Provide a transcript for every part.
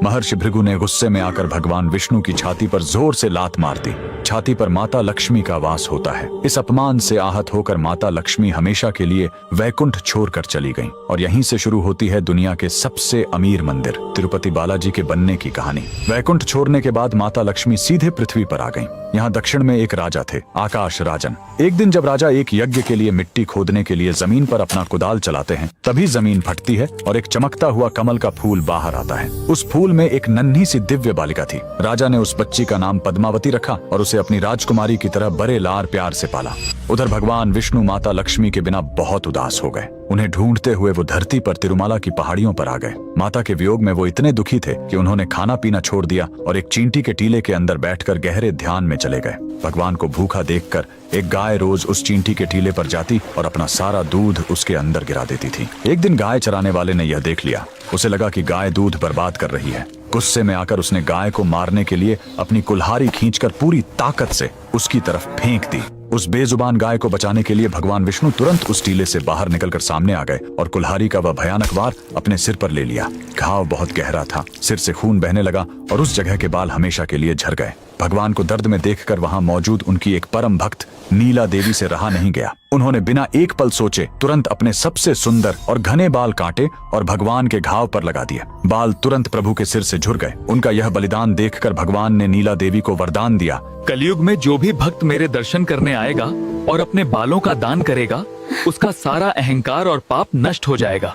महर्षि भृगु ने गुस्से में आकर भगवान विष्णु की छाती पर जोर से लात मार दी। छाती पर माता लक्ष्मी का वास होता है। इस अपमान से आहत होकर माता लक्ष्मी हमेशा के लिए वैकुंठ छोड़कर चली गईं और यहीं से शुरू होती है दुनिया के सबसे अमीर मंदिर तिरुपति बालाजी के बनने की कहानी। वैकुंठ छोड़ने के बाद माता लक्ष्मी सीधे पृथ्वी पर आ गईं। यहाँ दक्षिण में एक राजा थे, आकाश राजन। एक दिन जब राजा एक यज्ञ के लिए मिट्टी खोदने के लिए जमीन पर अपना कुदाल चलाते हैं, तभी जमीन फटती है और एक चमकता हुआ कमल का फूल बाहर आता है। उस फूल में एक नन्ही सी दिव्य बालिका थी। राजा ने उस बच्ची का नाम पद्मावती रखा और उसे अपनी राजकुमारी की तरह बड़े लाड़ प्यार से पाला। उधर भगवान विष्णु माता लक्ष्मी के बिना बहुत उदास हो गए। उन्हें ढूंढते हुए वो धरती पर तिरुमाला की पहाड़ियों पर आ गए। माता के वियोग में वो इतने दुखी थे कि उन्होंने खाना पीना छोड़ दिया और एक चींटी के टीले के अंदर बैठकर गहरे ध्यान में चले गए। भगवान को भूखा देखकर एक गाय रोज उस चींटी के टीले पर जाती और अपना सारा दूध उसके अंदर गिरा देती थी। एक दिन गाय चराने वाले ने यह देख लिया। उसे लगा कि गाय दूध बर्बाद कर रही है। गुस्से में आकर उसने गाय को मारने के लिए अपनी कुल्हाड़ी खींचकर पूरी ताकत से उसकी तरफ फेंक दी। उस बेजुबान गाय को बचाने के लिए भगवान विष्णु तुरंत उस टीले से बाहर निकलकर सामने आ गए और कुल्हाड़ी का वह भयानक वार अपने सिर पर ले लिया। घाव बहुत गहरा था, सिर से खून बहने लगा और उस जगह के बाल हमेशा के लिए झड़ गए। भगवान को दर्द में देखकर वहां मौजूद उनकी एक परम भक्त नीला देवी से रहा नहीं गया। उन्होंने बिना एक पल सोचे तुरंत अपने सबसे सुंदर और घने बाल काटे और भगवान के घाव पर लगा दिए। बाल तुरंत प्रभु के सिर से झुर गए। उनका यह बलिदान देखकर भगवान ने नीला देवी को वरदान दिया, कलयुग में जो भी भक्त मेरे दर्शन करने आएगा और अपने बालों का दान करेगा, उसका सारा अहंकार और पाप नष्ट हो जाएगा।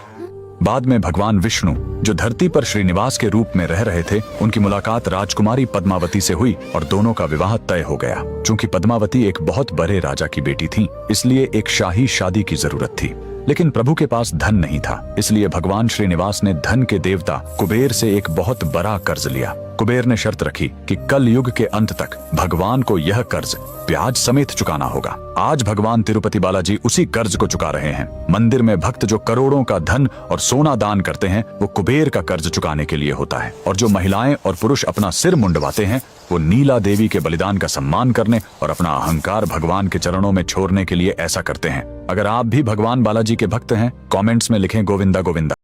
बाद में भगवान विष्णु जो धरती पर श्रीनिवास के रूप में रह रहे थे, उनकी मुलाकात राजकुमारी पद्मावती से हुई और दोनों का विवाह तय हो गया। चूंकि पद्मावती एक बहुत बड़े राजा की बेटी थी, इसलिए एक शाही शादी की जरूरत थी। लेकिन प्रभु के पास धन नहीं था, इसलिए भगवान श्रीनिवास ने धन के देवता कुबेर से एक बहुत बड़ा कर्ज लिया। कुबेर ने शर्त रखी कि कल युग के अंत तक भगवान को यह कर्ज ब्याज समेत चुकाना होगा। आज भगवान तिरुपति बालाजी उसी कर्ज को चुका रहे हैं। मंदिर में भक्त जो करोड़ों का धन और सोना दान करते हैं, वो कुबेर का कर्ज चुकाने के लिए होता है। और जो महिलाएं और पुरुष अपना सिर मुंडवाते हैं, वो नीला देवी के बलिदान का सम्मान करने और अपना अहंकार भगवान के चरणों में छोड़ने के लिए ऐसा करते हैं। अगर आप भी भगवान बालाजी के भक्त हैं, कमेंट्स में लिखें गोविंदा गोविंदा।